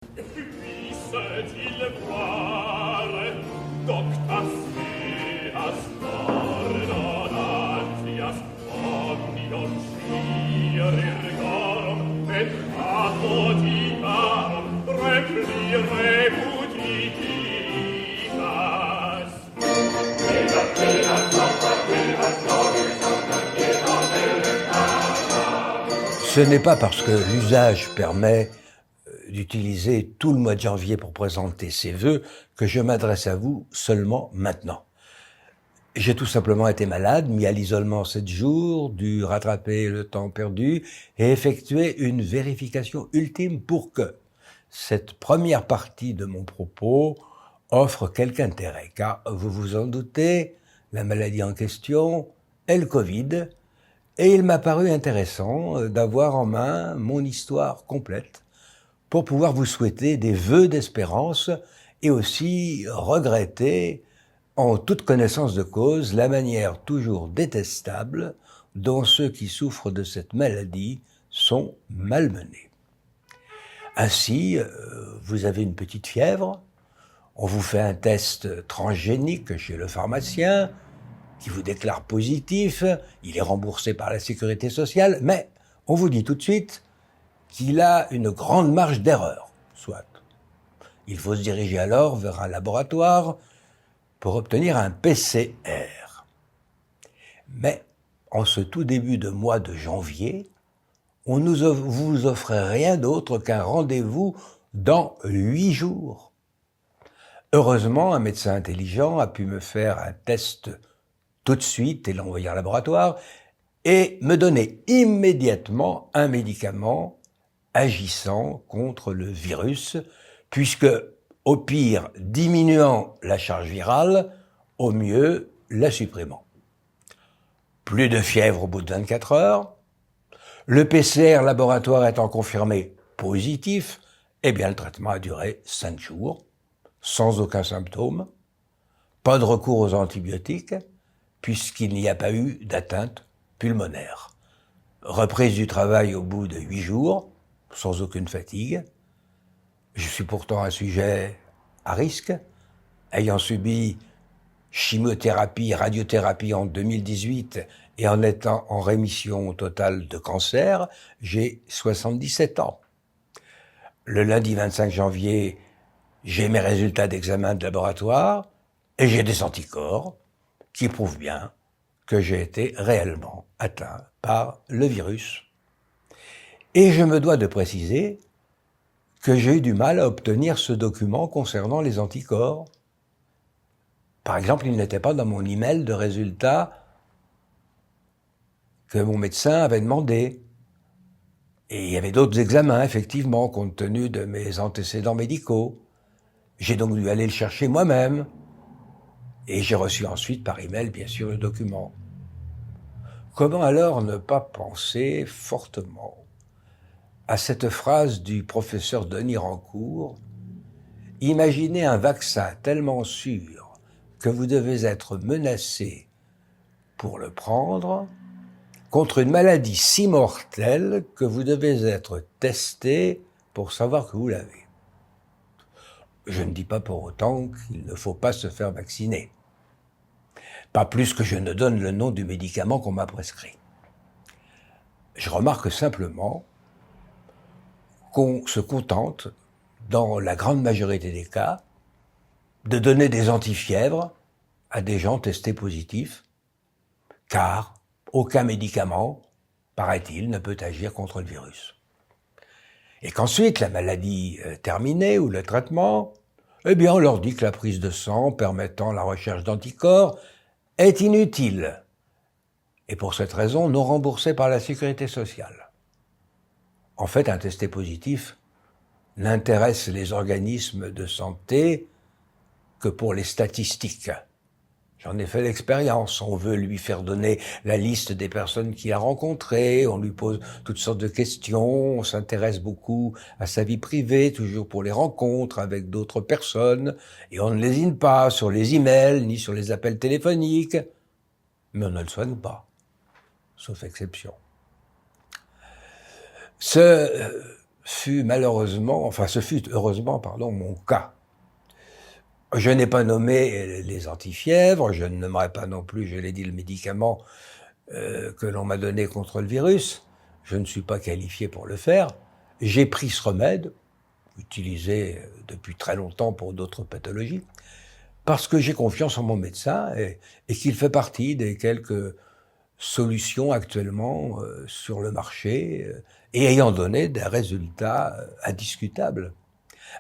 Puisse-t-il voir, doctas meas ordonantias, omnium spirigarum, et apodicarum, replire putitas. Ce n'est pas parce que l'usage permet d'utiliser tout le mois de janvier pour présenter ses vœux que je m'adresse à vous seulement maintenant. J'ai tout simplement été malade, mis à l'isolement 7 jours, dû rattraper le temps perdu et effectuer une vérification ultime pour que cette première partie de mon propos offre quelque intérêt. Car vous vous en doutez, la maladie en question est le Covid. Et il m'a paru intéressant d'avoir en main mon histoire complète pour pouvoir vous souhaiter des vœux d'espérance et aussi regretter, en toute connaissance de cause, la manière toujours détestable dont ceux qui souffrent de cette maladie sont malmenés. Ainsi, vous avez une petite fièvre, on vous fait un test transgénique chez le pharmacien, qui vous déclare positif, il est remboursé par la sécurité sociale, mais on vous dit tout de suite qu'il a une grande marge d'erreur, soit. Il faut se diriger alors vers un laboratoire pour obtenir un PCR. Mais en ce tout début de mois de janvier, on ne vous offrait rien d'autre qu'un rendez-vous dans 8 jours. Heureusement, un médecin intelligent a pu me faire un test tout de suite et l'envoyer en laboratoire et me donner immédiatement un médicament agissant contre le virus, puisque au pire diminuant la charge virale, au mieux la supprimant. Plus de fièvre au bout de 24 heures, le PCR laboratoire étant confirmé positif, eh bien le traitement a duré 5 jours, sans aucun symptôme, pas de recours aux antibiotiques, puisqu'il n'y a pas eu d'atteinte pulmonaire. Reprise du travail au bout de 8 jours, sans aucune fatigue. Je suis pourtant un sujet à risque, ayant subi chimiothérapie, radiothérapie en 2018 et en étant en rémission totale de cancer, j'ai 77 ans. Le lundi 25 janvier, j'ai mes résultats d'examen de laboratoire et j'ai des anticorps qui prouvent bien que j'ai été réellement atteint par le virus. Et je me dois de préciser que j'ai eu du mal à obtenir ce document concernant les anticorps. Par exemple, il n'était pas dans mon email de résultats que mon médecin avait demandé. Et il y avait d'autres examens, effectivement, compte tenu de mes antécédents médicaux. J'ai donc dû aller le chercher moi-même. Et j'ai reçu ensuite par email, bien sûr, le document. Comment alors ne pas penser fortement à cette phrase du professeur Denis Rancourt: « Imaginez un vaccin tellement sûr que vous devez être menacé pour le prendre, contre une maladie si mortelle que vous devez être testé pour savoir que vous l'avez. » Je ne dis pas pour autant qu'il ne faut pas se faire vacciner. Pas plus que je ne donne le nom du médicament qu'on m'a prescrit. Je remarque simplement qu'on se contente, dans la grande majorité des cas, de donner des antifièvres à des gens testés positifs, car aucun médicament, paraît-il, ne peut agir contre le virus. Et qu'ensuite, la maladie terminée ou le traitement, eh bien, on leur dit que la prise de sang permettant la recherche d'anticorps est inutile, et pour cette raison non remboursée par la sécurité sociale. En fait, un testé positif n'intéresse les organismes de santé que pour les statistiques. J'en ai fait l'expérience. On veut lui faire donner la liste des personnes qu'il a rencontrées, on lui pose toutes sortes de questions, on s'intéresse beaucoup à sa vie privée, toujours pour les rencontres avec d'autres personnes, et on ne lésine pas sur les emails ni sur les appels téléphoniques, mais on ne le soigne pas, sauf exception. Ce ce fut heureusement, pardon, mon cas. Je n'ai pas nommé les antifièvres, je ne nommerai pas non plus, je l'ai dit, le médicament que l'on m'a donné contre le virus. Je ne suis pas qualifié pour le faire. J'ai pris ce remède, utilisé depuis très longtemps pour d'autres pathologies, parce que j'ai confiance en mon médecin et qu'il fait partie des quelques solutions actuellement sur le marché et ayant donné des résultats indiscutables.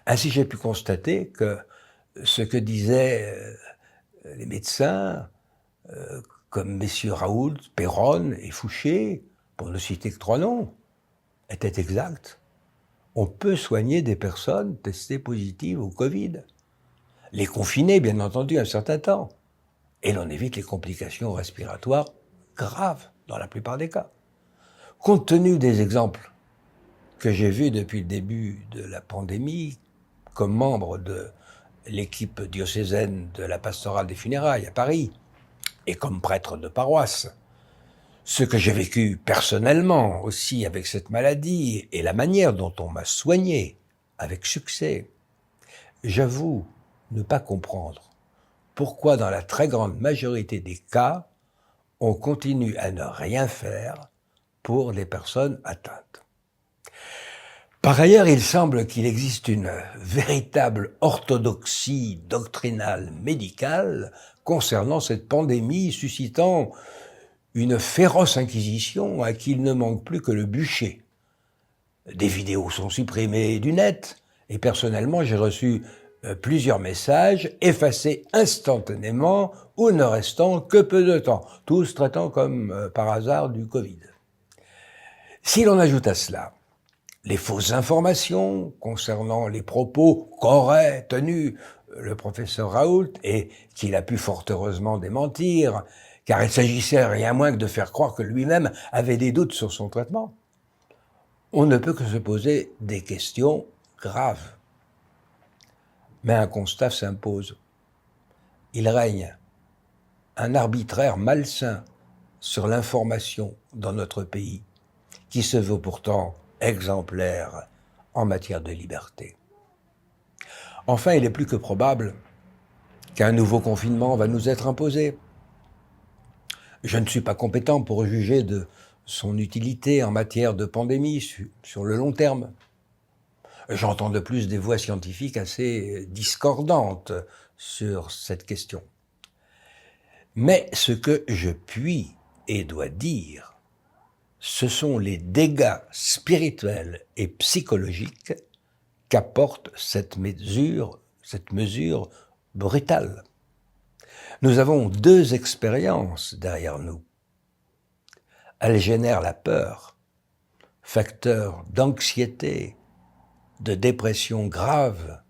Ainsi, j'ai pu constater que ce que disaient les médecins, comme messieurs Raoult, Perron et Fouché, pour ne citer que 3 noms, était exact. On peut soigner des personnes testées positives au Covid. Les confiner, bien entendu, un certain temps. Et l'on évite les complications respiratoires graves, dans la plupart des cas. Compte tenu des exemples que j'ai vus depuis le début de la pandémie, comme membre de l'équipe diocésaine de la pastorale des funérailles à Paris, et comme prêtre de paroisse, ce que j'ai vécu personnellement aussi avec cette maladie et la manière dont on m'a soigné avec succès, j'avoue ne pas comprendre pourquoi dans la très grande majorité des cas, on continue à ne rien faire pour les personnes atteintes. Par ailleurs, il semble qu'il existe une véritable orthodoxie doctrinale médicale concernant cette pandémie, suscitant une féroce inquisition à qui il ne manque plus que le bûcher. Des vidéos sont supprimées du net, et personnellement, j'ai reçu plusieurs messages effacés instantanément ou ne restant que peu de temps, tous traitant comme par hasard du Covid. Si l'on ajoute à cela les fausses informations concernant les propos qu'aurait tenus le professeur Raoult et qu'il a pu fort heureusement démentir, car il s'agissait rien moins que de faire croire que lui-même avait des doutes sur son traitement, on ne peut que se poser des questions graves. Mais un constat s'impose. Il règne un arbitraire malsain sur l'information dans notre pays, qui se veut pourtant exemplaire en matière de liberté. Enfin, il est plus que probable qu'un nouveau confinement va nous être imposé. Je ne suis pas compétent pour juger de son utilité en matière de pandémie sur le long terme. J'entends de plus des voix scientifiques assez discordantes sur cette question. Mais ce que je puis et dois dire, ce sont les dégâts spirituels et psychologiques qu'apporte cette mesure brutale. Nous avons 2 expériences derrière nous. Elle génère la peur, facteur d'anxiété, de dépression grave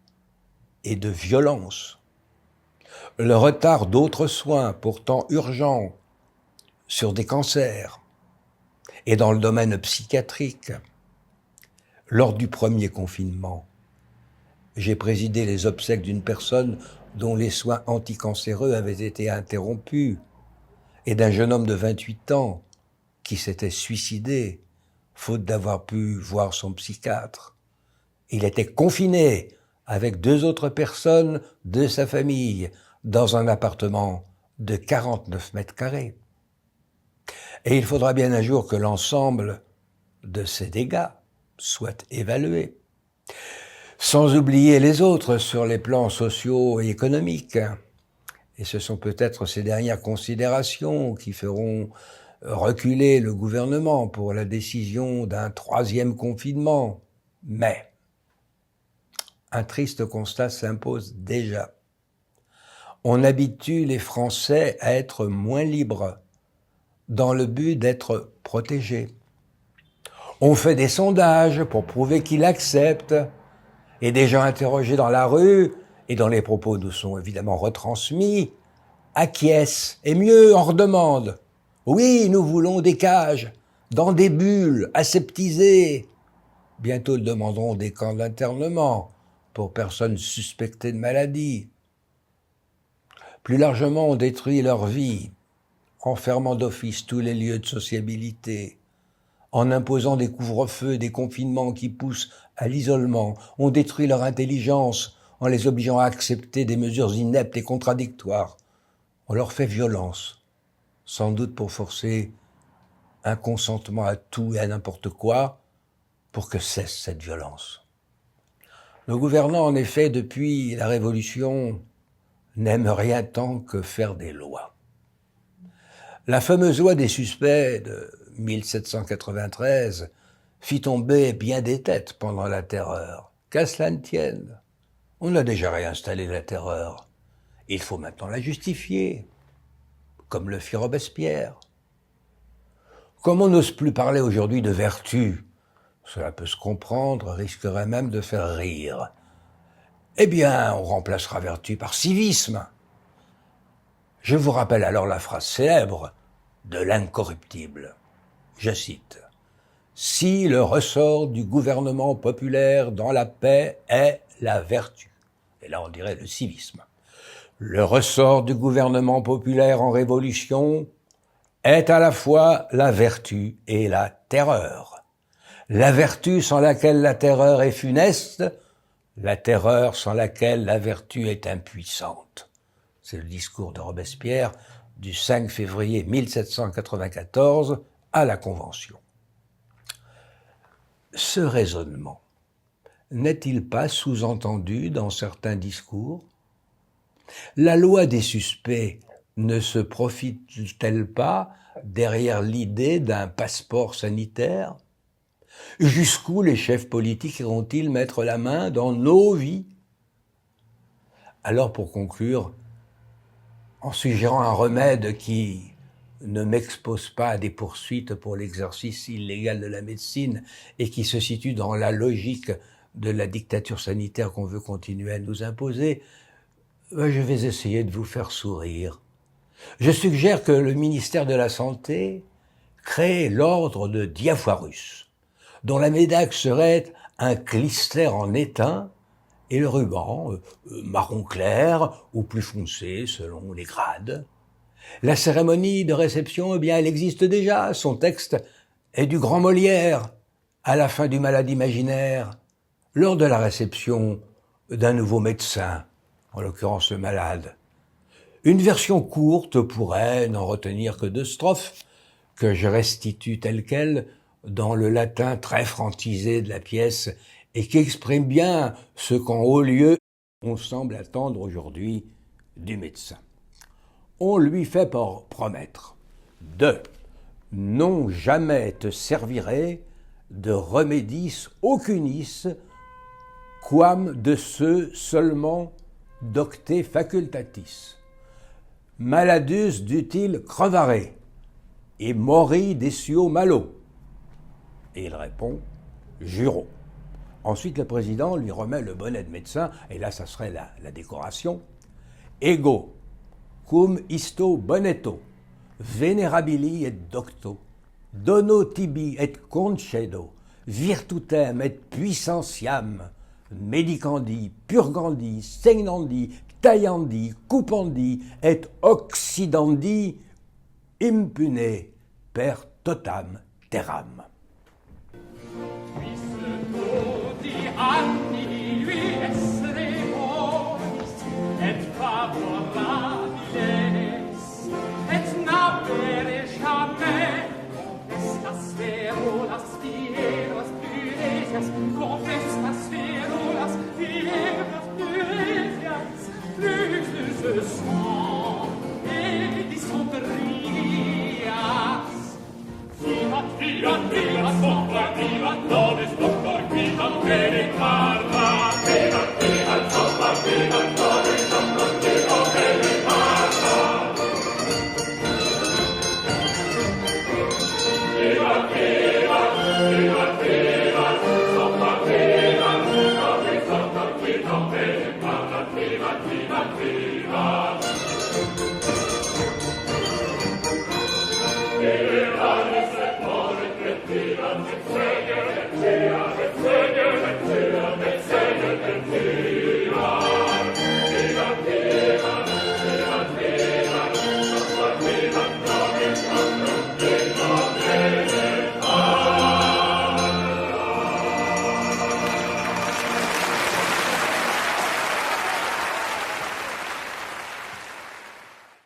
et de violence. Le retard d'autres soins pourtant urgents sur des cancers et dans le domaine psychiatrique. Lors du premier confinement, j'ai présidé les obsèques d'une personne dont les soins anticancéreux avaient été interrompus et d'un jeune homme de 28 ans qui s'était suicidé faute d'avoir pu voir son psychiatre. Il était confiné avec 2 autres personnes de sa famille dans un appartement de 49 mètres carrés. Et il faudra bien un jour que l'ensemble de ces dégâts soit évalué. Sans oublier les autres sur les plans sociaux et économiques. Et ce sont peut-être ces dernières considérations qui feront reculer le gouvernement pour la décision d'un 3e confinement. Mais un triste constat s'impose déjà. On habitue les Français à être moins libres dans le but d'être protégés. On fait des sondages pour prouver qu'ils acceptent et des gens interrogés dans la rue et dont les propos nous sont évidemment retransmis acquiescent et mieux en redemandent. Oui, nous voulons des cages, dans des bulles, aseptisées. Bientôt, ils demanderont des camps d'internement pour personnes suspectées de maladie. Plus largement, on détruit leur vie, en fermant d'office tous les lieux de sociabilité, en imposant des couvre-feux, des confinements qui poussent à l'isolement, ont détruit leur intelligence en les obligeant à accepter des mesures ineptes et contradictoires. On leur fait violence, sans doute pour forcer un consentement à tout et à n'importe quoi, pour que cesse cette violence. Nos gouvernants, en effet, depuis la Révolution, n'aiment rien tant que faire des lois. La fameuse loi des suspects de 1793 fit tomber bien des têtes pendant la Terreur. Qu'à cela ne tienne, on a déjà réinstallé la Terreur. Il faut maintenant la justifier, comme le fit Robespierre. Comme on n'ose plus parler aujourd'hui de vertu, cela peut se comprendre, risquerait même de faire rire. Eh bien, on remplacera vertu par civisme. Je vous rappelle alors la phrase célèbre de l'incorruptible. Je cite. « Si le ressort du gouvernement populaire dans la paix est la vertu. » Et là, on dirait le civisme. « Le ressort du gouvernement populaire en révolution est à la fois la vertu et la terreur. La vertu sans laquelle la terreur est funeste, la terreur sans laquelle la vertu est impuissante. » C'est le discours de Robespierre du 5 février 1794 à la Convention. Ce raisonnement n'est-il pas sous-entendu dans certains discours? La loi des suspects ne se profite-t-elle pas derrière l'idée d'un passeport sanitaire? Jusqu'où les chefs politiques iront-ils mettre la main dans nos vies? Alors, pour conclure, en suggérant un remède qui ne m'expose pas à des poursuites pour l'exercice illégal de la médecine et qui se situe dans la logique de la dictature sanitaire qu'on veut continuer à nous imposer, je vais essayer de vous faire sourire. Je suggère que le ministère de la Santé crée l'ordre de Diafoirus, dont la médaille serait un clister en étain et le ruban, marron clair ou plus foncé selon les grades. La cérémonie de réception, eh bien, elle existe déjà. Son texte est du grand Molière, à la fin du Malade imaginaire, lors de la réception d'un nouveau médecin, en l'occurrence le malade. Une version courte pourrait n'en retenir que 2 strophes, que je restitue telles quelles dans le latin très francisé de la pièce et qui exprime bien ce qu'en haut lieu on semble attendre aujourd'hui du médecin. On lui fait promettre de non jamais te servirait de remédis aucunis, quam de ceux seulement docte facultatis. Maladus dut-il crevare, et mori desio malo. Et il répond, juro. Ensuite, le président lui remet le bonnet de médecin, et là, ça serait la décoration. Ego, cum isto bonneto, venerabili et docto, dono tibi et concedo, virtutem et puissentiam, medicandi, purgandi, segnandi, taillandi, coupandi, et occidandi, impune per totam terram. Anni lui essere bonis et favorabiles et navere jamais confessas verulas fieras puresias confessas verulas fieras puresias plus sang et disonterias vivat, vivat, vivat, vivat, vivat, nobis doctor vivat, veritarra, vivat, vivat, vivat, vivat, nobis doctor vivat, veritarra. Vivat, vivat, vivat, vivat, vivat, vivat, nobis doctor vivat, veritarra, vivat, vivat, vivat.